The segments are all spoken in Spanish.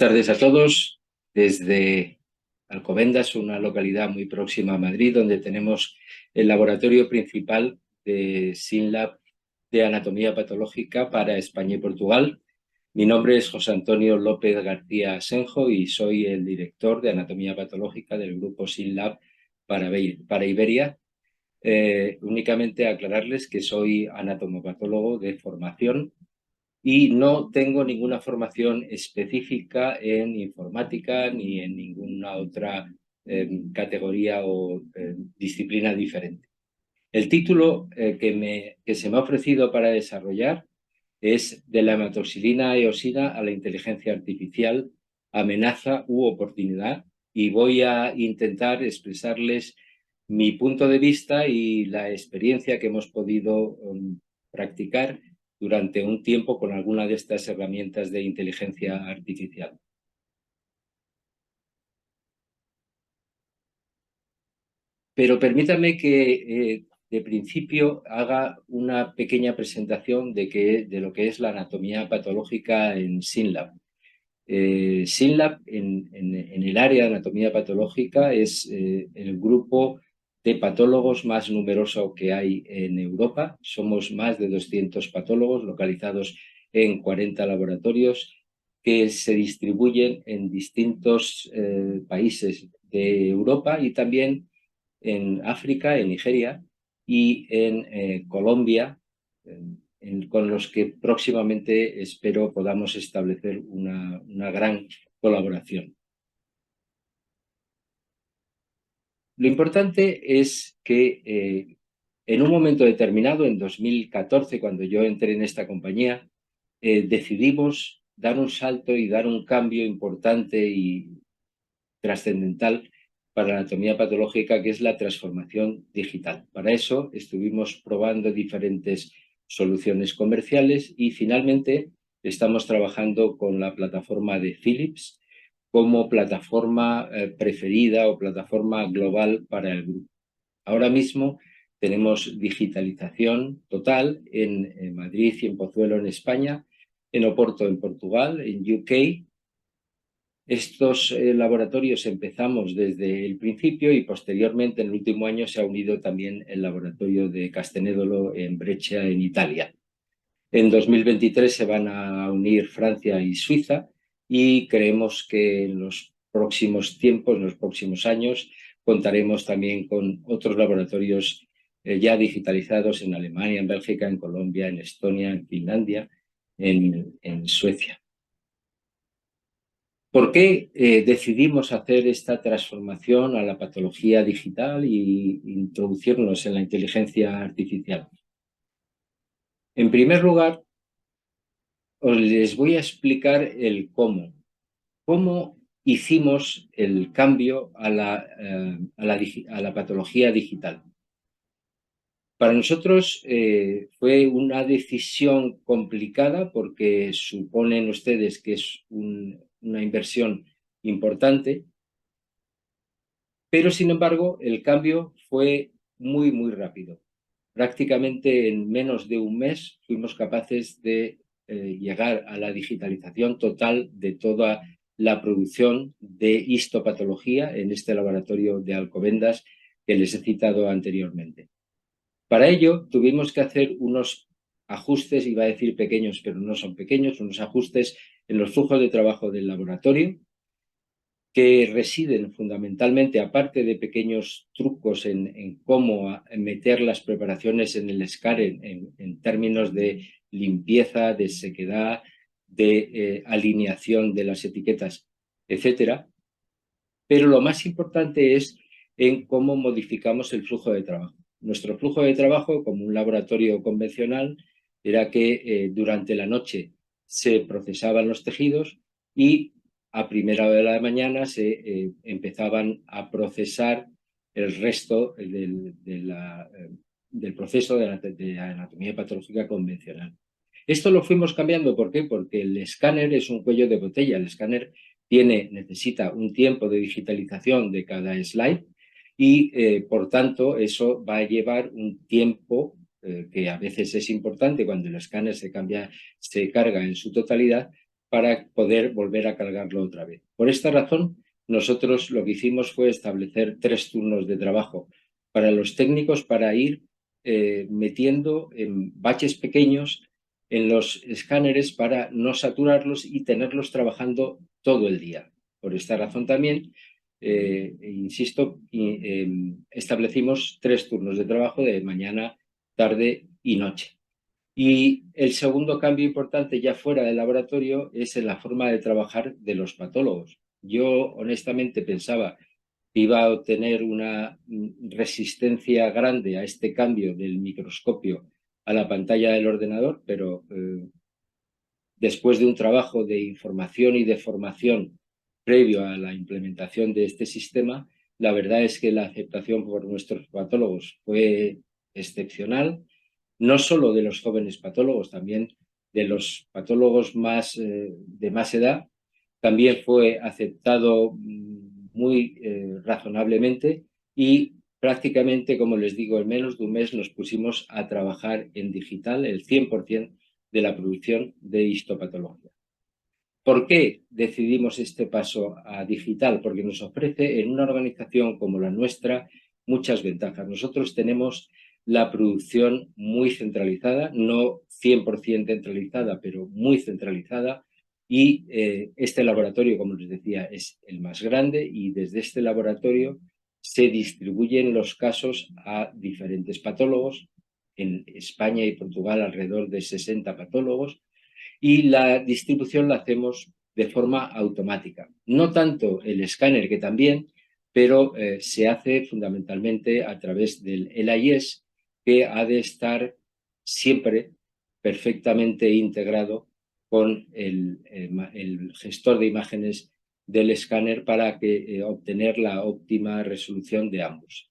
Buenas tardes a todos. Desde Alcobendas, una localidad muy próxima a Madrid, donde tenemos el laboratorio principal de SYNLAB de anatomía patológica para España y Portugal. Mi nombre es José Antonio López García Asenjo y soy el director de anatomía patológica del grupo SYNLAB para Iberia. Únicamente aclararles que soy anatomopatólogo de formación y no tengo ninguna formación específica en informática ni en ninguna otra categoría o disciplina diferente. El título que se me ha ofrecido para desarrollar es De la hematoxilina eosina a la inteligencia artificial, amenaza u oportunidad, y voy a intentar expresarles mi punto de vista y la experiencia que hemos podido practicar durante un tiempo con alguna de estas herramientas de inteligencia artificial. Pero permítame que de principio haga una pequeña presentación de lo que es la anatomía patológica en SYNLAB. SYNLAB en el área de anatomía patológica es el grupo de patólogos más numeroso que hay en Europa. Somos más de 200 patólogos localizados en 40 laboratorios que se distribuyen en distintos países de Europa y también en África, en Nigeria y en Colombia, con los que próximamente espero podamos establecer una gran colaboración. Lo importante es que en un momento determinado, en 2014, cuando yo entré en esta compañía, decidimos dar un salto y dar un cambio importante y trascendental para la anatomía patológica, que es la transformación digital. Para eso estuvimos probando diferentes soluciones comerciales y finalmente estamos trabajando con la plataforma de Philips como plataforma preferida o plataforma global para el grupo. Ahora mismo tenemos digitalización total en Madrid y en Pozuelo en España, en Oporto en Portugal, en UK. Estos laboratorios empezamos desde el principio y posteriormente en el último año se ha unido también el laboratorio de Castenedolo en Brescia, en Italia. En 2023 se van a unir Francia y Suiza y creemos que en los próximos tiempos, en los próximos años, contaremos también con otros laboratorios ya digitalizados en Alemania, en Bélgica, en Colombia, en Estonia, en Finlandia, en Suecia. ¿Por qué decidimos hacer esta transformación a la patología digital y introducirnos en la inteligencia artificial? En primer lugar, les voy a explicar el cómo. ¿Cómo hicimos el cambio a la patología digital? Para nosotros fue una decisión complicada porque suponen ustedes que es una inversión importante, pero sin embargo el cambio fue muy rápido. Prácticamente en menos de un mes fuimos capaces de llegar a la digitalización total de toda la producción de histopatología en este laboratorio de Alcobendas que les he citado anteriormente. Para ello tuvimos que hacer unos ajustes, iba a decir pequeños, pero no son pequeños, unos ajustes en los flujos de trabajo del laboratorio, que residen fundamentalmente, aparte de pequeños trucos en cómo meter las preparaciones en el escáner en términos de limpieza, de sequedad, de alineación de las etiquetas, etcétera. Pero lo más importante es en cómo modificamos el flujo de trabajo. Nuestro flujo de trabajo, como un laboratorio convencional, era que durante la noche se procesaban los tejidos y a primera hora de la mañana se empezaban a procesar el resto del proceso de la anatomía patológica convencional. Esto lo fuimos cambiando, ¿por qué? Porque el escáner es un cuello de botella. El escáner necesita un tiempo de digitalización de cada slide y, por tanto, eso va a llevar un tiempo que a veces es importante cuando el escáner se carga en su totalidad, para poder volver a cargarlo otra vez. Por esta razón, nosotros lo que hicimos fue establecer 3 turnos de trabajo para los técnicos para ir metiendo en baches pequeños en los escáneres para no saturarlos y tenerlos trabajando todo el día. Por esta razón también, insisto, establecimos 3 turnos de trabajo de mañana, tarde y noche. Y el segundo cambio importante ya fuera del laboratorio es en la forma de trabajar de los patólogos. Yo honestamente pensaba que iba a obtener una resistencia grande a este cambio del microscopio a la pantalla del ordenador, pero después de un trabajo de información y de formación previo a la implementación de este sistema, la verdad es que la aceptación por nuestros patólogos fue excepcional, no solo de los jóvenes patólogos, también de los patólogos de más edad. También fue aceptado muy razonablemente y prácticamente, como les digo, en menos de un mes nos pusimos a trabajar en digital el 100% de la producción de histopatología. ¿Por qué decidimos este paso a digital? Porque nos ofrece en una organización como la nuestra muchas ventajas. Nosotros tenemos la producción muy centralizada, no 100% centralizada, pero muy centralizada. Y este laboratorio, como les decía, es el más grande y desde este laboratorio se distribuyen los casos a diferentes patólogos. En España y Portugal alrededor de 60 patólogos y la distribución la hacemos de forma automática. No tanto el escáner, que también, pero se hace fundamentalmente a través del LIS, que ha de estar siempre perfectamente integrado con el gestor de imágenes del escáner para que obtener la óptima resolución de ambos.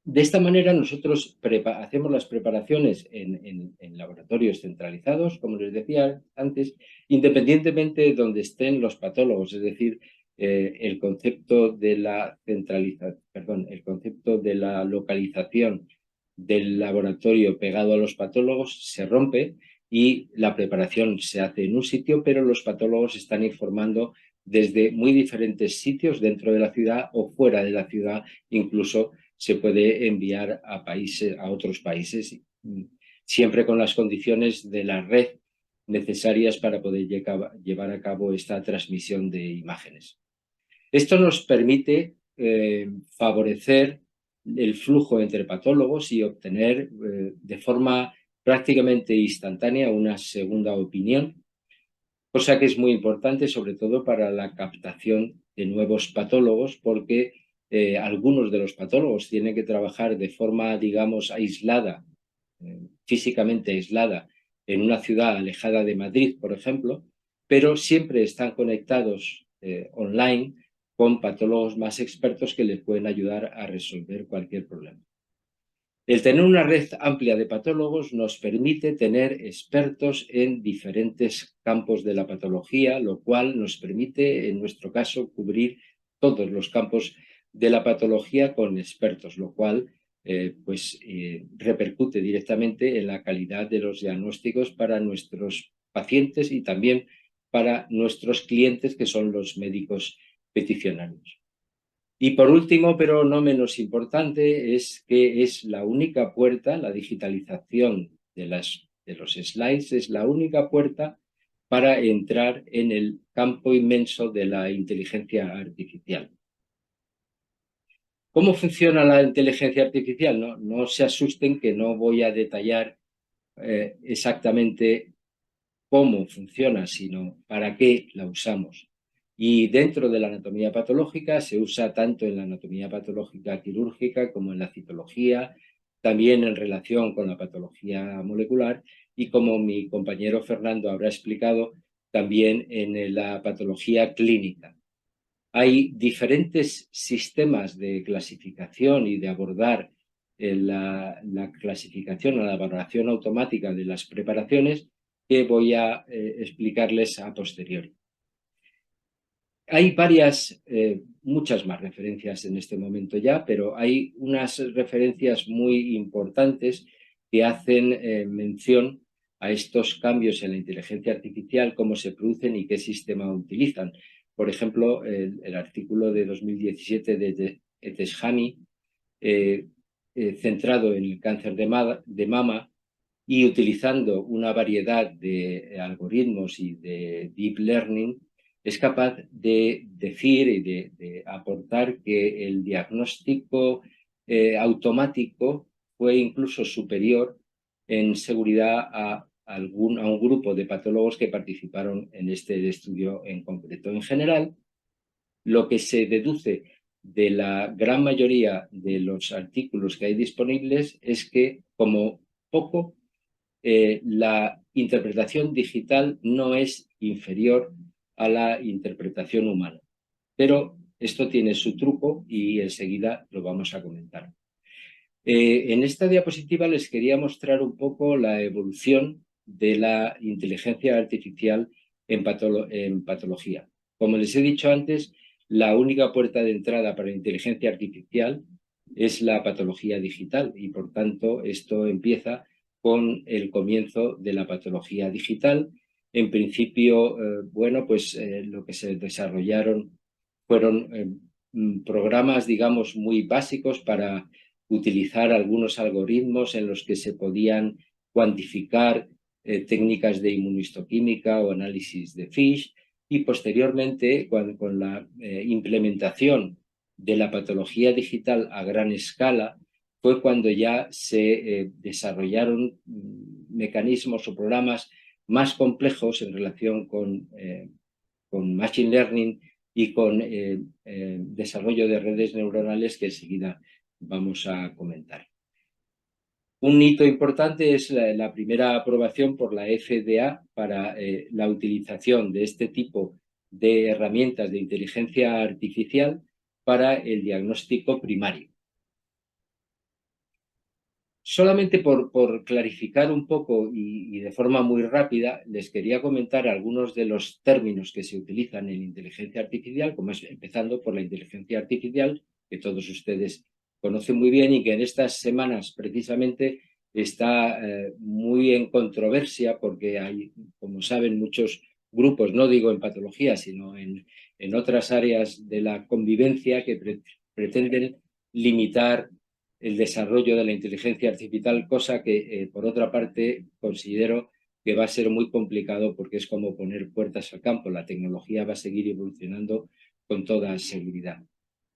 De esta manera nosotros hacemos las preparaciones en laboratorios centralizados, como les decía antes, independientemente de donde estén los patólogos, es decir, el concepto de la el concepto de la localización del laboratorio pegado a los patólogos se rompe y la preparación se hace en un sitio, pero los patólogos están informando desde muy diferentes sitios dentro de la ciudad o fuera de la ciudad, incluso se puede enviar a otros países, siempre con las condiciones de la red necesarias para poder llevar a cabo esta transmisión de imágenes. Esto nos permite favorecer el flujo entre patólogos y obtener de forma prácticamente instantánea una segunda opinión, cosa que es muy importante sobre todo para la captación de nuevos patólogos, porque algunos de los patólogos tienen que trabajar de forma, digamos, aislada, físicamente aislada, en una ciudad alejada de Madrid, por ejemplo, pero siempre están conectados online con patólogos más expertos que les pueden ayudar a resolver cualquier problema. El tener una red amplia de patólogos nos permite tener expertos en diferentes campos de la patología, lo cual nos permite, en nuestro caso, cubrir todos los campos de la patología con expertos, lo cual repercute directamente en la calidad de los diagnósticos para nuestros pacientes y también para nuestros clientes, que son los médicos peticionarios. Y por último, pero no menos importante, es que es la única puerta, la digitalización de los slides es la única puerta para entrar en el campo inmenso de la inteligencia artificial. ¿Cómo funciona la inteligencia artificial? No se asusten, que no voy a detallar exactamente cómo funciona, sino para qué la usamos. Y dentro de la anatomía patológica se usa tanto en la anatomía patológica quirúrgica como en la citología, también en relación con la patología molecular y, como mi compañero Fernando habrá explicado, también en la patología clínica. Hay diferentes sistemas de clasificación y de abordar la clasificación o la valoración automática de las preparaciones, que voy a explicarles a posteriori. Hay muchas más referencias en este momento ya, pero hay unas referencias muy importantes que hacen mención a estos cambios en la inteligencia artificial, cómo se producen y qué sistema utilizan. Por ejemplo, el artículo de 2017 de Eteshami, centrado en el cáncer de mama y utilizando una variedad de algoritmos y de deep learning, es capaz de decir y de aportar que el diagnóstico automático fue incluso superior en seguridad a un grupo de patólogos que participaron en este estudio en concreto. En general, lo que se deduce de la gran mayoría de los artículos que hay disponibles es que, como poco, la interpretación digital no es inferior a la interpretación humana. Pero esto tiene su truco y enseguida lo vamos a comentar. En esta diapositiva les quería mostrar un poco la evolución de la inteligencia artificial en patología. Como les he dicho antes, la única puerta de entrada para la inteligencia artificial es la patología digital y, por tanto, esto empieza con el comienzo de la patología digital. En principio, lo que se desarrollaron fueron programas, digamos, muy básicos para utilizar algunos algoritmos en los que se podían cuantificar técnicas de inmunistoquímica o análisis de Fish, y posteriormente, con la implementación de la patología digital a gran escala, fue cuando ya se desarrollaron mecanismos o programas más complejos en relación con Machine Learning y con desarrollo de redes neuronales que enseguida vamos a comentar. Un hito importante es la primera aprobación por la FDA para la utilización de este tipo de herramientas de inteligencia artificial para el diagnóstico primario. Solamente por clarificar un poco y de forma muy rápida, les quería comentar algunos de los términos que se utilizan en inteligencia artificial, como es empezando por la inteligencia artificial, que todos ustedes conocen muy bien y que en estas semanas precisamente está muy en controversia porque hay, como saben, muchos grupos, no digo en patología, sino en otras áreas de la convivencia que pretenden limitar el desarrollo de la inteligencia artificial, cosa que, por otra parte, considero que va a ser muy complicado porque es como poner puertas al campo. La tecnología va a seguir evolucionando con toda seguridad.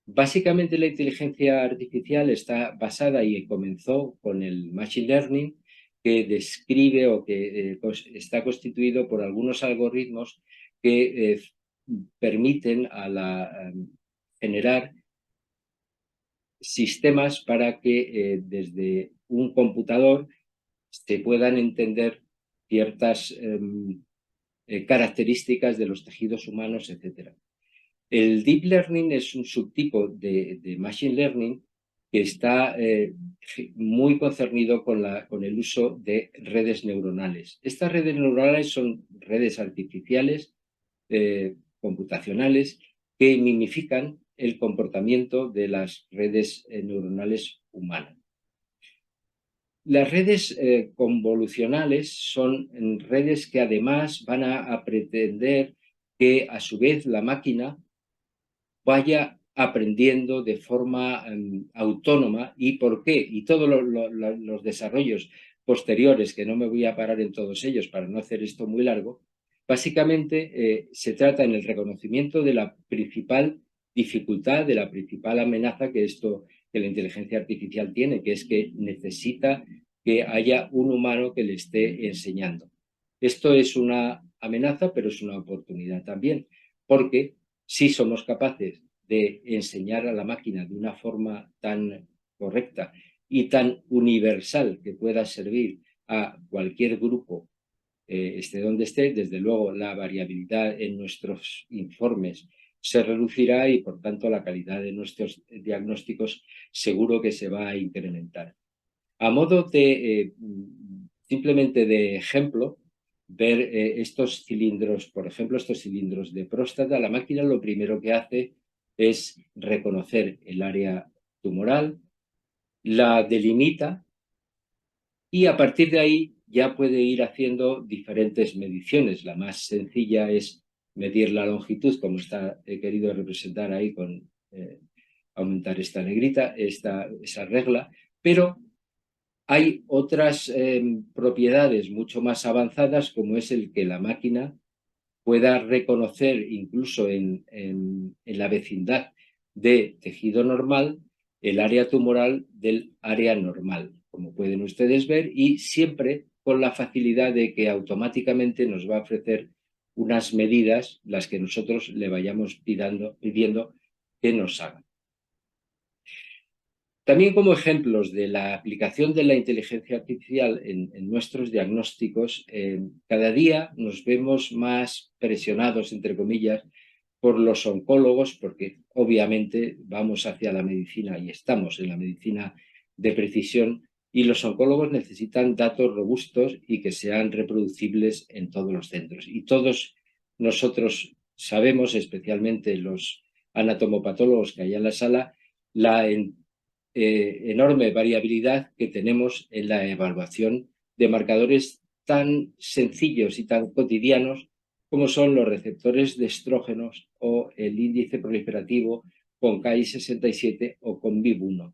Básicamente, la inteligencia artificial está basada y comenzó con el Machine Learning, que describe o que está constituido por algunos algoritmos que permiten generar sistemas para que desde un computador se puedan entender ciertas características de los tejidos humanos, etc. El Deep Learning es un subtipo de Machine Learning que está muy concernido con el uso de redes neuronales. Estas redes neuronales son redes artificiales computacionales que mimifican el comportamiento de las redes neuronales humanas. Las redes convolucionales son redes que además van a pretender que a su vez la máquina vaya aprendiendo de forma autónoma. ¿Y por qué? Y todos los desarrollos posteriores, que no me voy a parar en todos ellos para no hacer esto muy largo, básicamente se trata en el reconocimiento de la principal dificultad, de la principal amenaza que la inteligencia artificial tiene, que es que necesita que haya un humano que le esté enseñando. Esto es una amenaza, pero es una oportunidad también, porque si somos capaces de enseñar a la máquina de una forma tan correcta y tan universal que pueda servir a cualquier grupo, esté donde esté, desde luego la variabilidad en nuestros informes se reducirá y, por tanto, la calidad de nuestros diagnósticos seguro que se va a incrementar. A modo de simplemente de ejemplo, ver estos cilindros, por ejemplo, estos cilindros de próstata, la máquina lo primero que hace es reconocer el área tumoral, la delimita y a partir de ahí ya puede ir haciendo diferentes mediciones. La más sencilla es medir la longitud, como he querido representar ahí con aumentar esta negrita, esa regla, pero hay otras propiedades mucho más avanzadas, como es el que la máquina pueda reconocer incluso en la vecindad de tejido normal el área tumoral del área normal, como pueden ustedes ver, y siempre con la facilidad de que automáticamente nos va a ofrecer unas medidas, las que nosotros le vayamos pidiendo que nos haga. También como ejemplos de la aplicación de la inteligencia artificial en nuestros diagnósticos, cada día nos vemos más presionados, entre comillas, por los oncólogos, porque obviamente vamos hacia la medicina y estamos en la medicina de precisión, y los oncólogos necesitan datos robustos y que sean reproducibles en todos los centros. Y todos nosotros sabemos, especialmente los anatomopatólogos que hay en la sala, la enorme variabilidad que tenemos en la evaluación de marcadores tan sencillos y tan cotidianos como son los receptores de estrógenos o el índice proliferativo con Ki67 o con BIB1.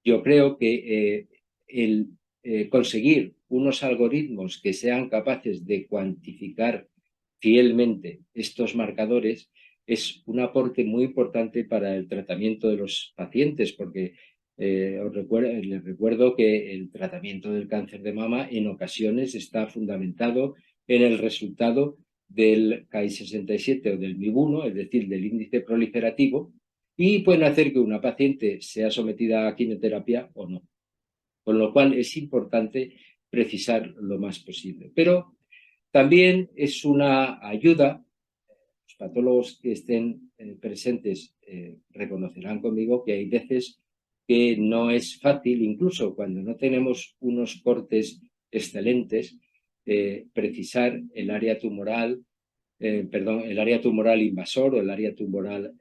Yo creo que el conseguir unos algoritmos que sean capaces de cuantificar fielmente estos marcadores es un aporte muy importante para el tratamiento de los pacientes, porque les recuerdo que el tratamiento del cáncer de mama en ocasiones está fundamentado en el resultado del Ki67 o del BIB1, es decir, del índice proliferativo, y pueden hacer que una paciente sea sometida a quimioterapia o no. Con lo cual es importante precisar lo más posible. Pero también es una ayuda, los patólogos que estén presentes reconocerán conmigo que hay veces que no es fácil, incluso cuando no tenemos unos cortes excelentes, precisar el área tumoral, el área tumoral invasor o el área tumoral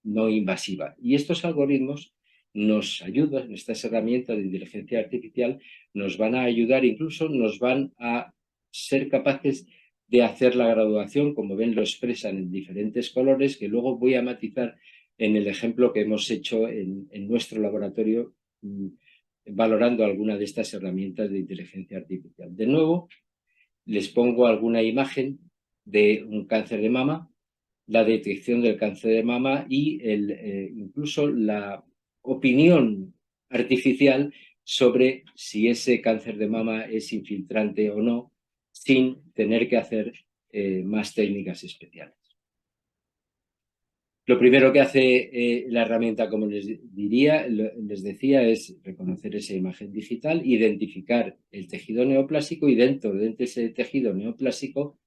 no invasiva. Y estos algoritmos nos ayudan, estas herramientas de inteligencia artificial nos van a ayudar, incluso nos van a ser capaces de hacer la graduación, como ven lo expresan en diferentes colores, que luego voy a matizar en el ejemplo que hemos hecho en nuestro laboratorio, valorando alguna de estas herramientas de inteligencia artificial. De nuevo, les pongo alguna imagen de un cáncer de mama, la detección del cáncer de mama y incluso la opinión artificial sobre si ese cáncer de mama es infiltrante o no, sin tener que hacer más técnicas especiales. Lo primero que hace la herramienta, como les decía, es reconocer esa imagen digital, identificar el tejido neoplásico y dentro de ese tejido neoplásico,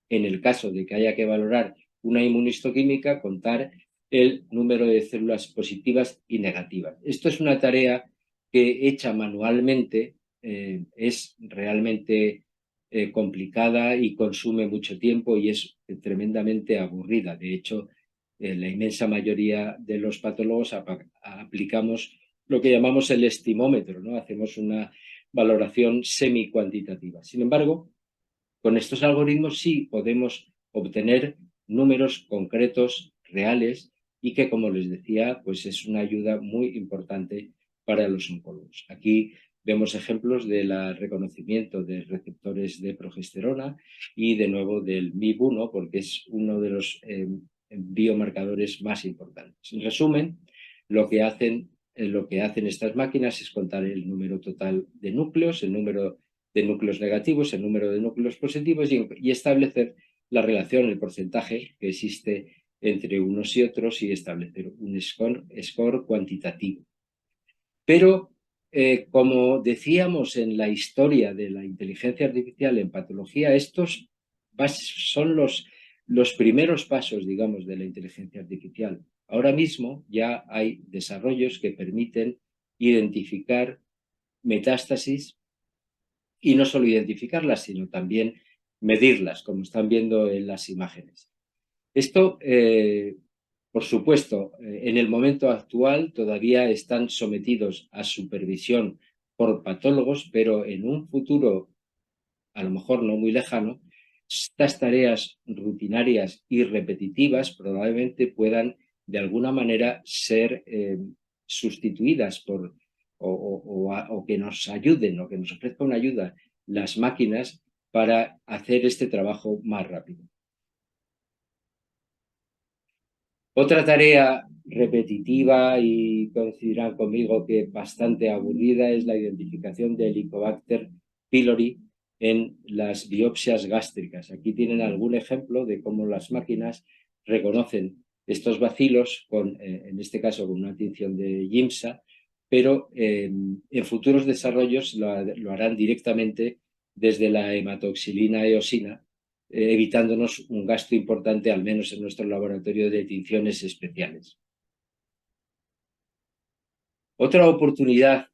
en el caso de que haya que valorar una inmunistoquímica, contar el número de células positivas y negativas. Esto es una tarea que hecha manualmente es realmente complicada y consume mucho tiempo y es tremendamente aburrida. De hecho, la inmensa mayoría de los patólogos aplicamos lo que llamamos el estimómetro, ¿no? Hacemos una valoración semi-cuantitativa. Sin embargo, con estos algoritmos sí podemos obtener números concretos, reales, y que, como les decía, pues es una ayuda muy importante para los oncólogos. Aquí vemos ejemplos del reconocimiento de receptores de progesterona y, de nuevo, del MIB1, porque es uno de los biomarcadores más importantes. En resumen, lo que hacen estas máquinas es contar el número total de núcleos, el número de núcleos negativos, el número de núcleos positivos y establecer la relación, el porcentaje que existe entre unos y otros y establecer un score cuantitativo. Pero, como decíamos en la historia de la inteligencia artificial en patología, estos son los primeros pasos, digamos, de la inteligencia artificial. Ahora mismo ya hay desarrollos que permiten identificar metástasis y no solo identificarlas, sino también medirlas, como están viendo en las imágenes. Esto, por supuesto, en el momento actual todavía están sometidos a supervisión por patólogos, pero en un futuro a lo mejor no muy lejano, estas tareas rutinarias y repetitivas probablemente puedan de alguna manera ser sustituidas por o que nos ayuden o que nos ofrezca una ayuda las máquinas para hacer este trabajo más rápido. Otra tarea repetitiva y coincidirán conmigo que bastante aburrida es la identificación del Helicobacter pylori en las biopsias gástricas. Aquí tienen algún ejemplo de cómo las máquinas reconocen estos bacilos, en este caso con una tinción de Giemsa, pero en futuros desarrollos lo harán directamente desde la hematoxilina eosina, evitándonos un gasto importante, al menos en nuestro laboratorio de tinciones especiales. Otra oportunidad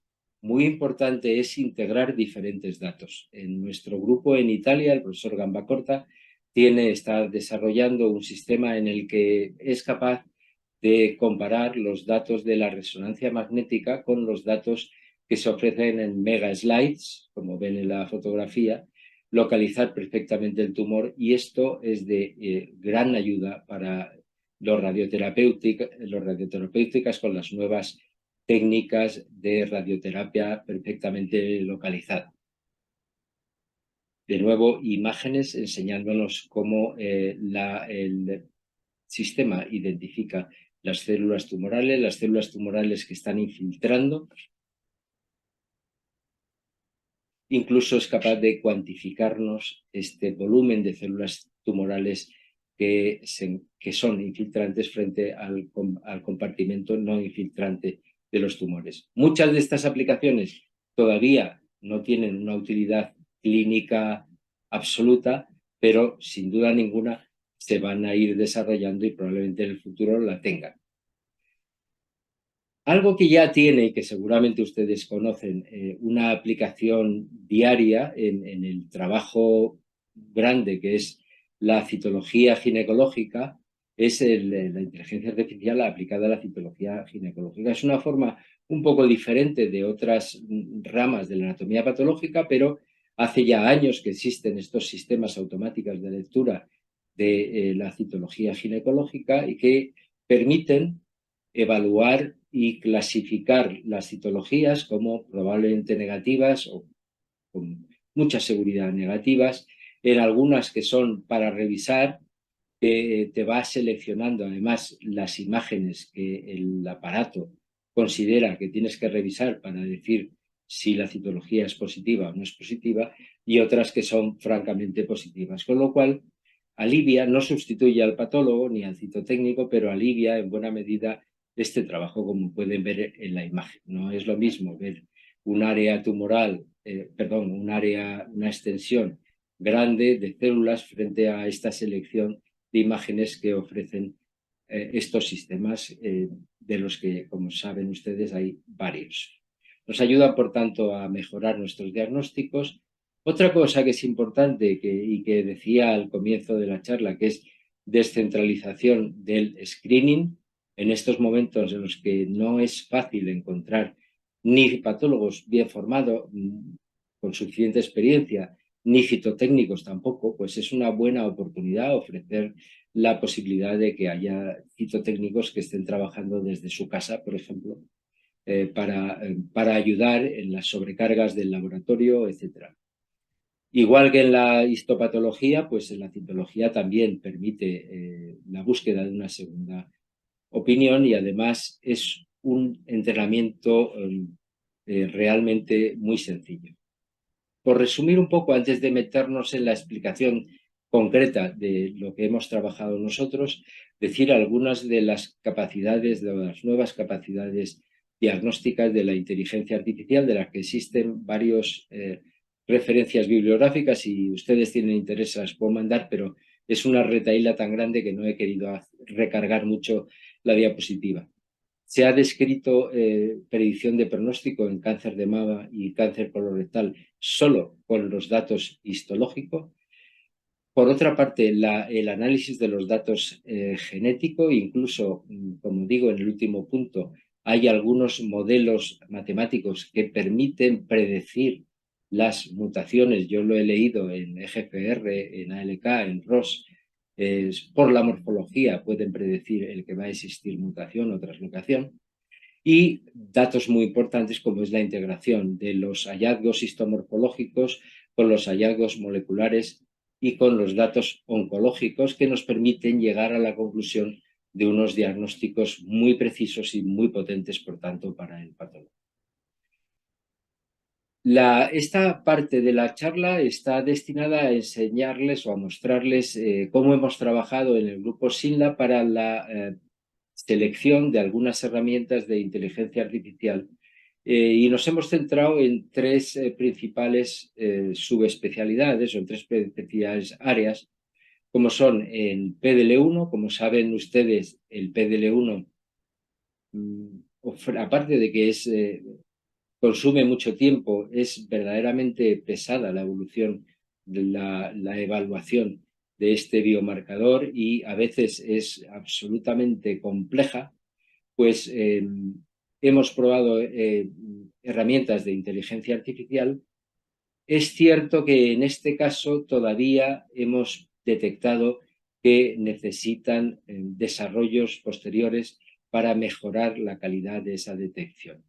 muy importante es integrar diferentes datos. En nuestro grupo en Italia, el profesor Gambacorta está desarrollando un sistema en el que es capaz de comparar los datos de la resonancia magnética con los datos que se ofrecen en mega slides, como ven en la fotografía, localizar perfectamente el tumor, y esto es de gran ayuda para los radioterapéuticas con las nuevas técnicas de radioterapia perfectamente localizada. De nuevo, imágenes enseñándonos cómo el sistema identifica las células tumorales que están infiltrando. Incluso es capaz de cuantificarnos este volumen de células tumorales que son infiltrantes frente al compartimento no infiltrante de los tumores. Muchas de estas aplicaciones todavía no tienen una utilidad clínica absoluta, pero sin duda ninguna se van a ir desarrollando y probablemente en el futuro la tengan. Algo que ya tiene y que seguramente ustedes conocen, una aplicación diaria en el trabajo grande que es la citología ginecológica, es la inteligencia artificial aplicada a la citología ginecológica. Es una forma un poco diferente de otras ramas de la anatomía patológica, pero hace ya años que existen estos sistemas automáticos de lectura de la citología ginecológica y que permiten evaluar y clasificar las citologías como probablemente negativas o con mucha seguridad negativas, en algunas que son para revisar, te va seleccionando además las imágenes que el aparato considera que tienes que revisar para decir si la citología es positiva o no es positiva, y otras que son francamente positivas, con lo cual alivia, no sustituye al patólogo ni al citotécnico, pero alivia en buena medida este trabajo, como pueden ver en la imagen. No es lo mismo ver un área tumoral, una extensión grande de células frente a esta selección de imágenes que ofrecen estos sistemas, de los que, como saben ustedes, hay varios. Nos ayuda, por tanto, a mejorar nuestros diagnósticos. Otra cosa que es importante y que decía al comienzo de la charla, que es descentralización del screening, en estos momentos en los que no es fácil encontrar ni patólogos bien formados, con suficiente experiencia, ni citotécnicos tampoco, pues es una buena oportunidad ofrecer la posibilidad de que haya citotécnicos que estén trabajando desde su casa, por ejemplo, para ayudar en las sobrecargas del laboratorio, etc. Igual que en la histopatología, pues en la citología también permite la búsqueda de una segunda opinión, y además es un entrenamiento realmente muy sencillo. Por resumir un poco, antes de meternos en la explicación concreta de lo que hemos trabajado nosotros, decir algunas de las capacidades, de las nuevas capacidades diagnósticas de la inteligencia artificial, de las que existen varias referencias bibliográficas. Si ustedes tienen interés, las puedo mandar, pero es una retahíla tan grande que no he querido recargar mucho la diapositiva. Se ha descrito predicción de pronóstico en cáncer de mama y cáncer colorectal solo con los datos histológicos. Por otra parte, el análisis de los datos genéticos, incluso, como digo en el último punto, hay algunos modelos matemáticos que permiten predecir las mutaciones, yo lo he leído en EGFR, en ALK, en ROS, por la morfología pueden predecir el que va a existir mutación o translocación. Y datos muy importantes como es la integración de los hallazgos histomorfológicos con los hallazgos moleculares y con los datos oncológicos que nos permiten llegar a la conclusión de unos diagnósticos muy precisos y muy potentes, por tanto, para el patólogo. Esta parte de la charla está destinada a enseñarles o a mostrarles cómo hemos trabajado en el grupo SINLA para la selección de algunas herramientas de inteligencia artificial y nos hemos centrado en tres principales subespecialidades o en tres principales áreas, como son el PDL1. Como saben ustedes, el PDL1, aparte de que consume mucho tiempo, es verdaderamente pesada la evolución de la evaluación de este biomarcador y a veces es absolutamente compleja. Pues hemos probado herramientas de inteligencia artificial. Es cierto que en este caso todavía hemos detectado que necesitan desarrollos posteriores para mejorar la calidad de esa detección.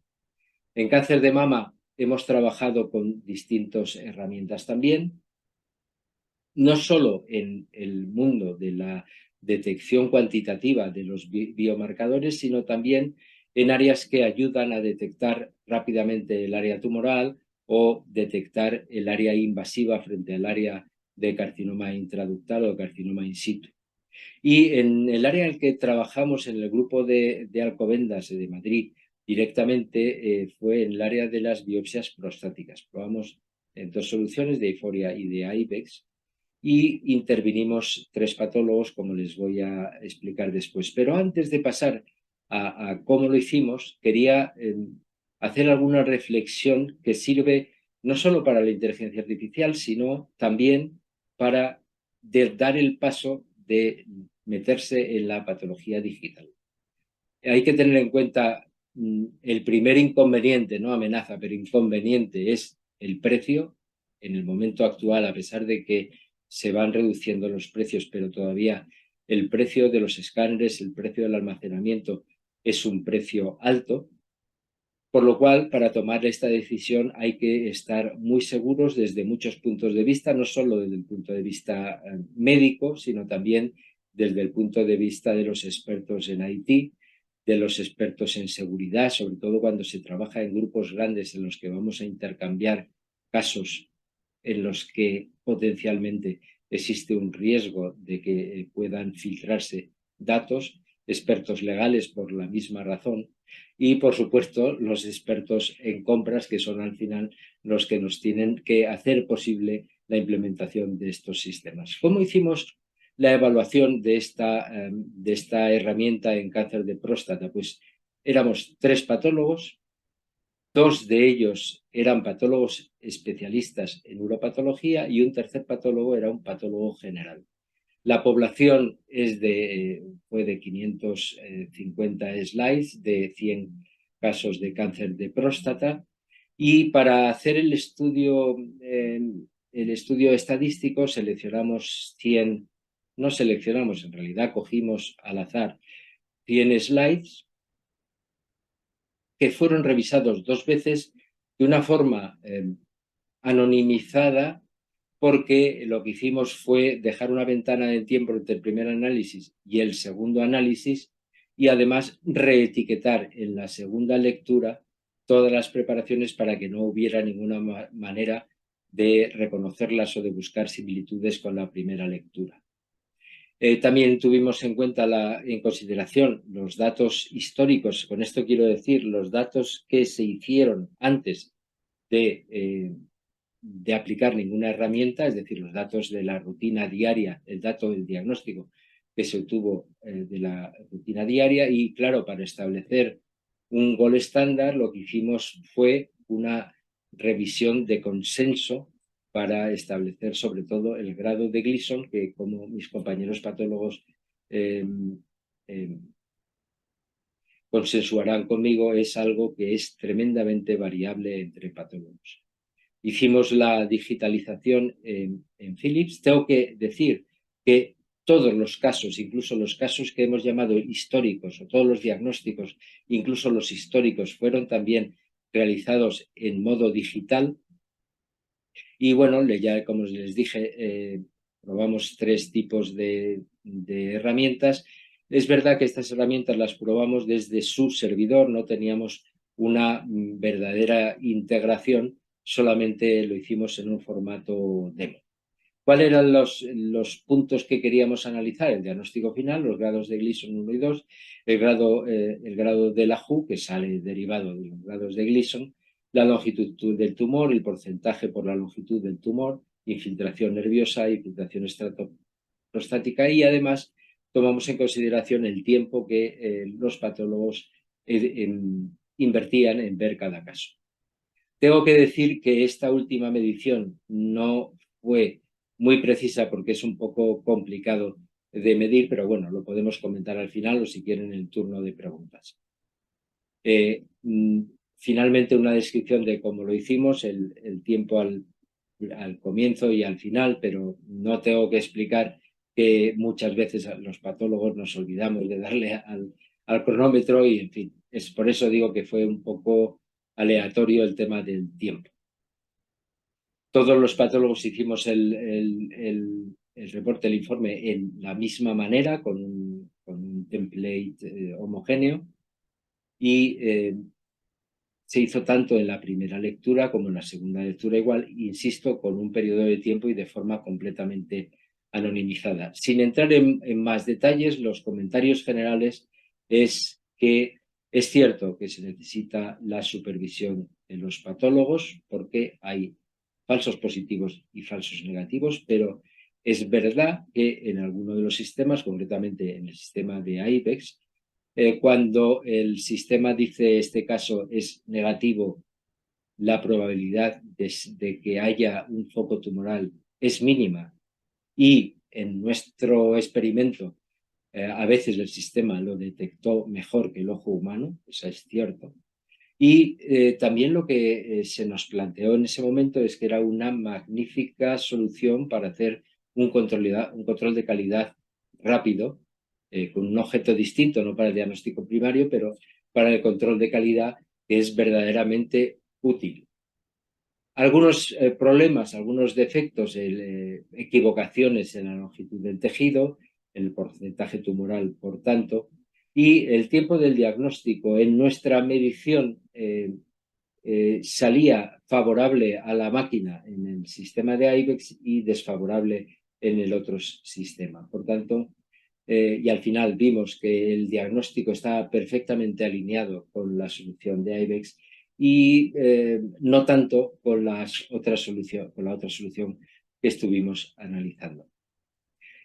En cáncer de mama hemos trabajado con distintas herramientas también, no solo en el mundo de la detección cuantitativa de los biomarcadores, sino también en áreas que ayudan a detectar rápidamente el área tumoral o detectar el área invasiva frente al área de carcinoma intraductal o carcinoma in situ. Y en el área en el que trabajamos en el grupo de Alcobendas de Madrid directamente fue en el área de las biopsias prostáticas. Probamos en dos soluciones, de Aiforia y de IBEX, y intervinimos tres patólogos, como les voy a explicar después. Pero antes de pasar a cómo lo hicimos, quería hacer alguna reflexión que sirve no solo para la inteligencia artificial, sino también para dar el paso de meterse en la patología digital. Hay que tener en cuenta el primer inconveniente, no amenaza, pero inconveniente, es el precio. En el momento actual, a pesar de que se van reduciendo los precios, pero todavía el precio de los escáneres, el precio del almacenamiento es un precio alto, por lo cual para tomar esta decisión hay que estar muy seguros desde muchos puntos de vista, no solo desde el punto de vista médico, sino también desde el punto de vista de los expertos en IT, de los expertos en seguridad, sobre todo cuando se trabaja en grupos grandes en los que vamos a intercambiar casos en los que potencialmente existe un riesgo de que puedan filtrarse datos, expertos legales por la misma razón y, por supuesto, los expertos en compras, que son al final los que nos tienen que hacer posible la implementación de estos sistemas. ¿Cómo hicimos la evaluación de esta herramienta en cáncer de próstata? Pues éramos tres patólogos. Dos de ellos eran patólogos especialistas en uropatología y un tercer patólogo era un patólogo general. La población fue de 550 slides, de 100 casos de cáncer de próstata, y para hacer el estudio estadístico seleccionamos 100, no seleccionamos, en realidad cogimos al azar 100 slides que fueron revisados dos veces de una forma anonimizada, porque lo que hicimos fue dejar una ventana de tiempo entre el primer análisis y el segundo análisis y además reetiquetar en la segunda lectura todas las preparaciones para que no hubiera ninguna manera de reconocerlas o de buscar similitudes con la primera lectura. También tuvimos en cuenta en consideración los datos históricos. Con esto quiero decir los datos que se hicieron antes de aplicar ninguna herramienta, es decir, los datos de la rutina diaria, el dato del diagnóstico que se obtuvo de la rutina diaria. Y claro, para establecer un gol estándar, lo que hicimos fue una revisión de consenso para establecer sobre todo el grado de Gleason, que, como mis compañeros patólogos consensuarán conmigo, es algo que es tremendamente variable entre patólogos. hicimos la digitalización en Philips. Tengo que decir que todos los casos, incluso los casos que hemos llamado históricos, o todos los diagnósticos, incluso los históricos, fueron también realizados en modo digital. Y bueno, ya como les dije, probamos 3 tipos de herramientas. Es verdad que estas herramientas las probamos desde su servidor, no teníamos una verdadera integración, solamente lo hicimos en un formato demo. ¿Cuáles eran los puntos que queríamos analizar? El diagnóstico final, los grados de Gleason 1 y 2, el grado de la WHO, que sale derivado de los grados de Gleason, la longitud del tumor, el porcentaje por la longitud del tumor, infiltración nerviosa, infiltración estratoprostática, y además tomamos en consideración el tiempo que los patólogos invertían en ver cada caso. Tengo que decir que esta última medición no fue muy precisa porque es un poco complicado de medir, pero bueno, lo podemos comentar al final o si quieren el turno de preguntas. Finalmente, una descripción de cómo lo hicimos, el tiempo al comienzo y al final, pero no tengo que explicar que muchas veces los patólogos nos olvidamos de darle al cronómetro y, en fin, es por eso digo que fue un poco aleatorio el tema del tiempo. Todos los patólogos hicimos el reporte, el informe en la misma manera, con un template homogéneo, y se hizo tanto en la primera lectura como en la segunda lectura igual, insisto, con un periodo de tiempo y de forma completamente anonimizada. Sin entrar en más detalles, los comentarios generales es que es cierto que se necesita la supervisión de los patólogos porque hay falsos positivos y falsos negativos, pero es verdad que en alguno de los sistemas, concretamente en el sistema de IBEX, cuando el sistema dice este caso es negativo, la probabilidad de que haya un foco tumoral es mínima y en nuestro experimento a veces el sistema lo detectó mejor que el ojo humano, eso es cierto. Y también lo que se nos planteó en ese momento es que era una magnífica solución para hacer un control de calidad rápido, con un objeto distinto, no para el diagnóstico primario, pero para el control de calidad, que es verdaderamente útil. Algunos problemas, algunos defectos, equivocaciones en la longitud del tejido, el porcentaje tumoral, por tanto, y el tiempo del diagnóstico. En nuestra medición salía favorable a la máquina en el sistema de IBEX y desfavorable en el otro sistema. Por tanto, y al final vimos que el diagnóstico estaba perfectamente alineado con la solución de IBEX y no tanto con la otra solución que estuvimos analizando.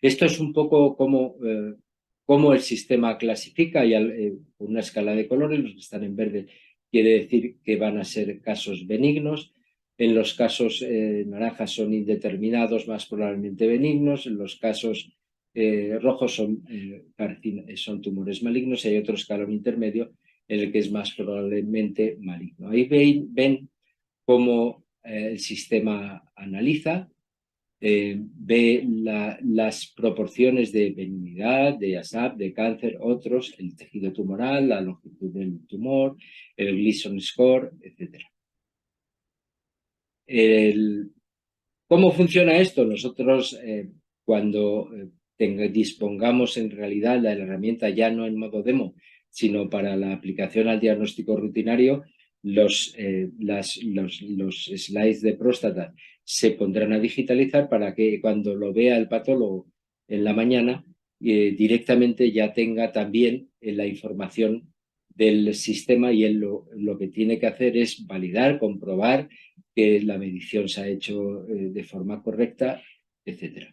Esto es un poco cómo el sistema clasifica, y una escala de colores, los que están en verde quiere decir que van a ser casos benignos, en los casos naranjas son indeterminados, más probablemente benignos, en los casos rojos son tumores malignos y hay otro escalón intermedio en el que es más probablemente maligno. Ahí ven cómo el sistema analiza, ve las proporciones de benignidad, de ASAP, de cáncer, otros, el tejido tumoral, la longitud del tumor, el Gleason score, etc. ¿Cómo funciona esto? Nosotros, cuando dispongamos en realidad la herramienta ya no en modo demo, sino para la aplicación al diagnóstico rutinario, los slides de próstata se pondrán a digitalizar para que cuando lo vea el patólogo en la mañana, directamente ya tenga también la información del sistema, y él lo que tiene que hacer es validar, comprobar que la medición se ha hecho de forma correcta, etc.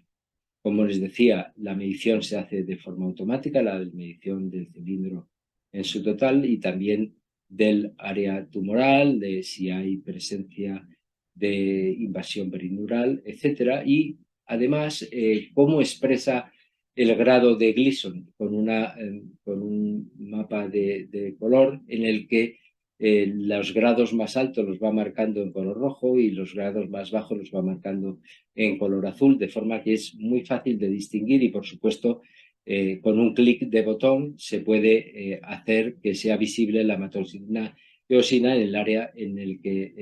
Como les decía, la medición se hace de forma automática, la medición del cilindro en su total y también del área tumoral, de si hay presencia de invasión perineural, etc. Y además, cómo expresa el grado de Gleason con un mapa de color en el que los grados más altos los va marcando en color rojo y los grados más bajos los va marcando en color azul, de forma que es muy fácil de distinguir y, por supuesto, con un clic de botón se puede hacer que sea visible la hematoxina eosina en el área en el que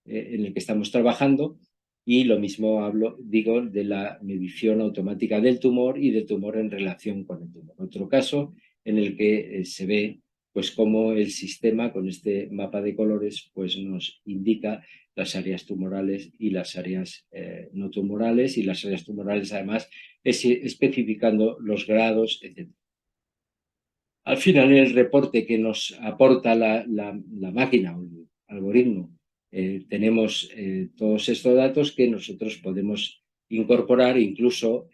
en el que estamos trabajando. Y lo mismo digo de la medición automática del tumor y del tumor en relación con el tumor. Otro caso en el que se ve pues cómo el sistema con este mapa de colores pues nos indica las áreas tumorales y las áreas no tumorales, y las áreas tumorales además especificando los grados, etc. Al final, el reporte que nos aporta la máquina o el algoritmo, tenemos todos estos datos que nosotros podemos incorporar, incluso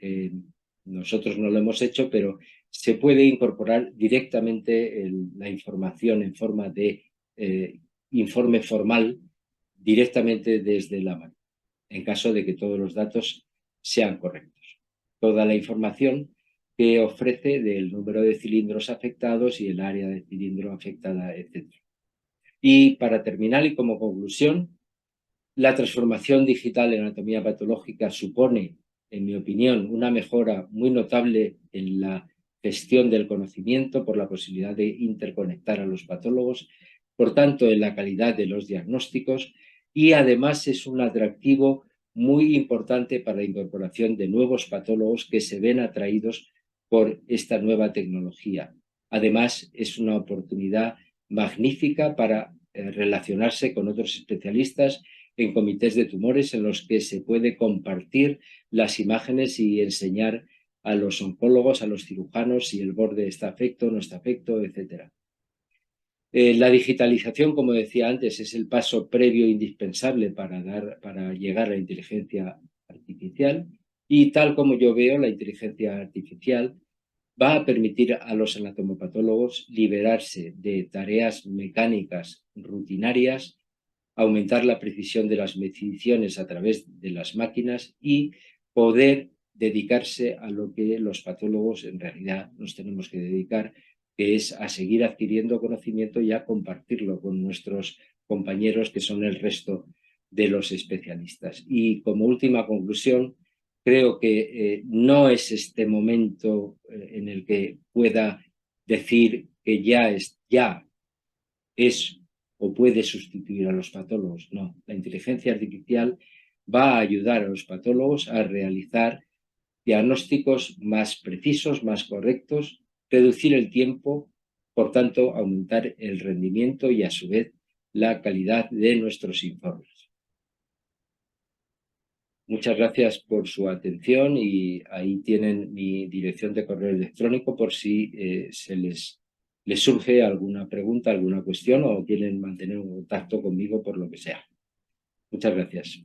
nosotros no lo hemos hecho, pero se puede incorporar directamente la información en forma de informe formal directamente desde la máquina, en caso de que todos los datos sean correctos. Toda la información que ofrece del número de cilindros afectados y el área de cilindro afectada, etc. Y para terminar y como conclusión, la transformación digital en anatomía patológica supone, en mi opinión, una mejora muy notable en la gestión del conocimiento por la posibilidad de interconectar a los patólogos, por tanto, en la calidad de los diagnósticos, y además es un atractivo muy importante para la incorporación de nuevos patólogos que se ven atraídos por esta nueva tecnología. Además, es una oportunidad magnífica para relacionarse con otros especialistas en comités de tumores en los que se puede compartir las imágenes y enseñar a los oncólogos, a los cirujanos, si el borde está afecto, no está afecto, etc. La digitalización, como decía antes, es el paso previo indispensable para llegar a la inteligencia artificial, y tal como yo veo, la inteligencia artificial va a permitir a los anatomopatólogos liberarse de tareas mecánicas rutinarias, aumentar la precisión de las mediciones a través de las máquinas y poder dedicarse a lo que los patólogos en realidad nos tenemos que dedicar, que es a seguir adquiriendo conocimiento y a compartirlo con nuestros compañeros, que son el resto de los especialistas. Y como última conclusión, creo que no es este momento en el que pueda decir que ya es o puede sustituir a los patólogos. No, la inteligencia artificial va a ayudar a los patólogos a realizar diagnósticos más precisos, más correctos, reducir el tiempo, por tanto, aumentar el rendimiento y, a su vez, la calidad de nuestros informes. Muchas gracias por su atención, y ahí tienen mi dirección de correo electrónico por si les surge alguna pregunta, alguna cuestión, o quieren mantener un contacto conmigo por lo que sea. Muchas gracias.